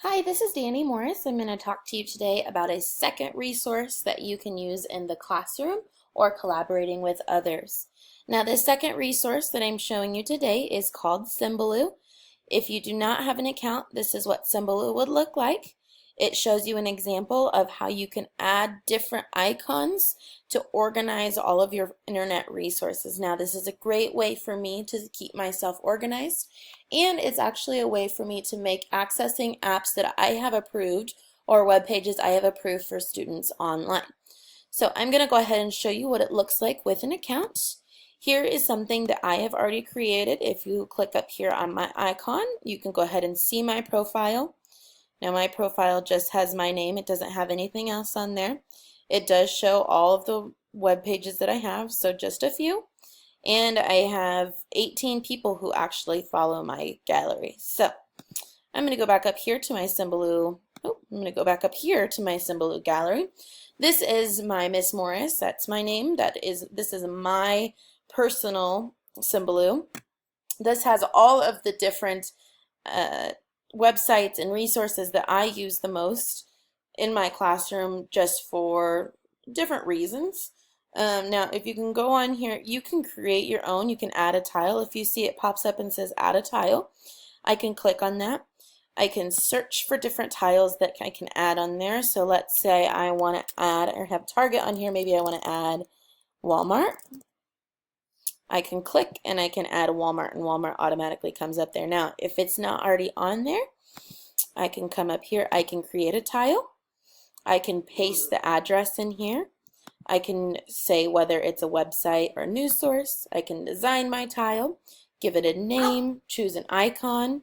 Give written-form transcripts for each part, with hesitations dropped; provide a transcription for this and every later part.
Hi, this is Danny Morris. I'm going to talk to you today about a second resource that you can use in the classroom or collaborating with others. Now, the second resource that I'm showing you today is called Symbaloo. If you do not have an account, this is what Symbaloo would look like. It shows you an example of how you can add different icons to organize all of your internet resources. Now, this is a great way for me to keep myself organized, and it's actually a way for me to make accessing apps that I have approved or web pages I have approved for students online. So I'm going to go ahead and show you what it looks like with an account. Here is something that I have already created. If you click up here on my icon, you can go ahead and see my profile. Now my profile just has my name. It doesn't have anything else on there. It does show all of the web pages that I have, so just a few. And I have 18 people who actually follow my gallery. So I'm going to go back up here to my Symbaloo. I'm going to go back up here to my Symbaloo gallery. This is my Miss Morris. That's my name. This is my personal Symbaloo. This has all of the different websites and resources that I use the most in my classroom just for different reasons. Now, if you can go on here, you can create your own. You can add a tile. If you see it pops up and says add a tile, I can click on that. I can search for different tiles that I can add on there. So let's say I want to add or have Target on here. Maybe I want to add Walmart. I can click and I can add a Walmart, and Walmart automatically comes up there. Now, if it's not already on there, I can come up here. I can create a tile. I can paste the address in here. I can say whether it's a website or a news source. I can design my tile, give it a name, choose an icon,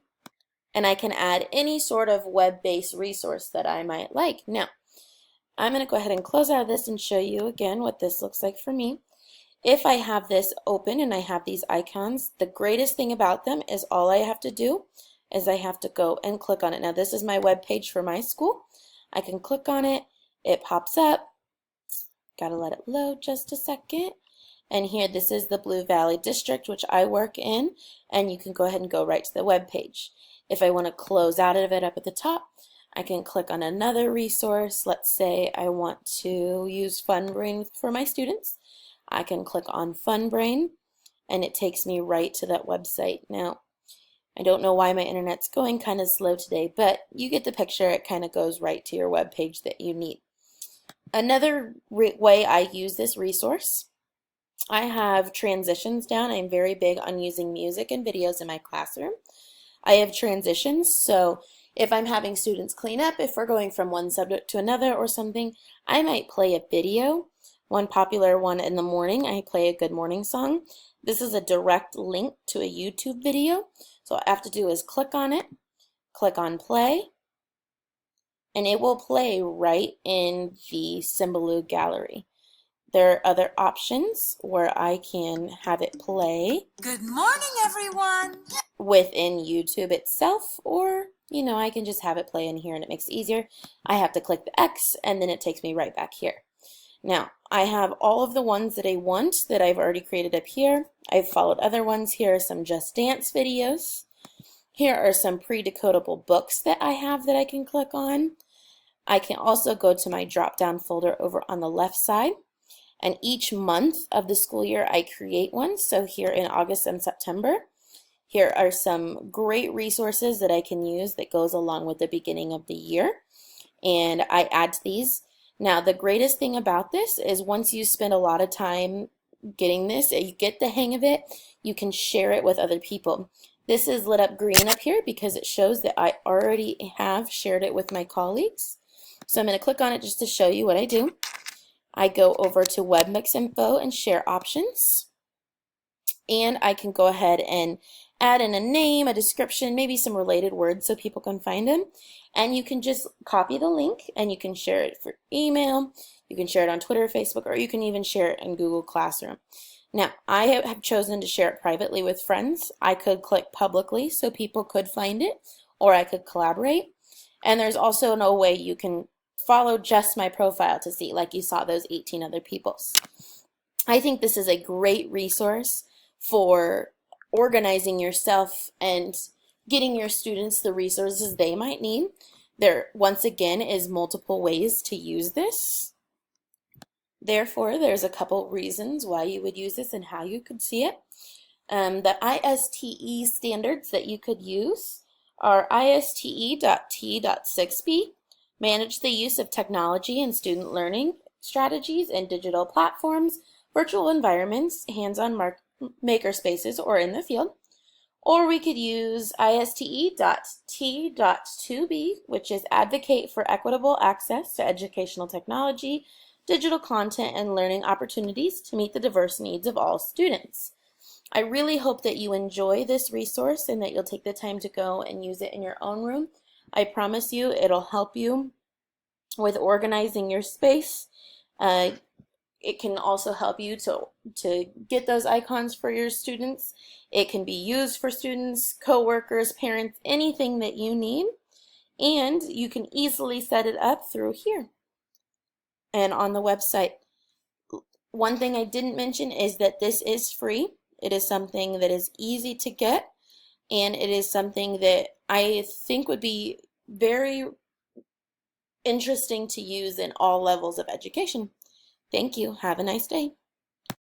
and I can add any sort of web-based resource that I might like. Now, I'm going to go ahead and close out of this and show you again what this looks like for me. If I have this open and I have these icons, the greatest thing about them is all I have to do is I have to go and click on it. Now, this is my web page for my school. I can click on it. It pops up. Gotta let it load just a second. And here, this is the Blue Valley District, which I work in, and you can go ahead and go right to the web page. If I want to close out of it up at the top, I can click on another resource. Let's say I want to use FunBrain for my students. I can click on FunBrain, and it takes me right to that website. Now, I don't know why my internet's going kind of slow today, but you get the picture. It kind of goes right to your web page that you need. Another way I use this resource, I have transitions down. I'm very big on using music and videos in my classroom. I have transitions, so if I'm having students clean up, if we're going from one subject to another or something, I might play a video. One popular one in the morning, I play a good morning song. This is a direct link to a YouTube video. So all I have to do is click on it, click on play, and it will play right in the Symbaloo gallery. There are other options where I can have it play. Good morning, everyone. Within YouTube itself, or I can just have it play in here and it makes it easier. I have to click the X and then it takes me right back here. Now, I have all of the ones that I want that I've already created up here. I've followed other ones. Here are some Just Dance videos. Here are some pre-decodable books that I have that I can click on. I can also go to my drop-down folder over on the left side. And each month of the school year, I create one. So here in August and September, here are some great resources that I can use that goes along with the beginning of the year. And I add to these. Now, the greatest thing about this is once you spend a lot of time getting this, you get the hang of it, you can share it with other people. This is lit up green up here because it shows that I already have shared it with my colleagues. So I'm going to click on it just to show you what I do. I go over to Webmix Info and Share Options. And I can go ahead and add in a name, a description, maybe some related words so people can find them. And you can just copy the link and you can share it for email. You can share it on Twitter, Facebook, or you can even share it in Google Classroom. Now, I have chosen to share it privately with friends. I could click publicly so people could find it, or I could collaborate. And there's also no way you can follow just my profile to see, like you saw those 18 other people's. I think this is a great resource for organizing yourself and getting your students the resources they might need. There, once again, is multiple ways to use this. Therefore, there's a couple reasons why you would use this and how you could see it. The ISTE standards that you could use are ISTE.T.6b, manage the use of technology in student learning strategies and digital platforms, virtual environments, hands-on makerspaces, or in the field. Or we could use ISTE.T.2b, which is advocate for equitable access to educational technology, digital content, and learning opportunities to meet the diverse needs of all students. I really hope that you enjoy this resource and that you'll take the time to go and use it in your own room. I promise you it'll help you with organizing your space. It can also help you to get those icons for your students. It can be used for students, co-workers, parents, anything that you need. And you can easily set it up through here and on the website. One thing I didn't mention is that this is free. It is something that is easy to get, and it is something that I think would be very interesting to use in all levels of education. Thank you. Have a nice day.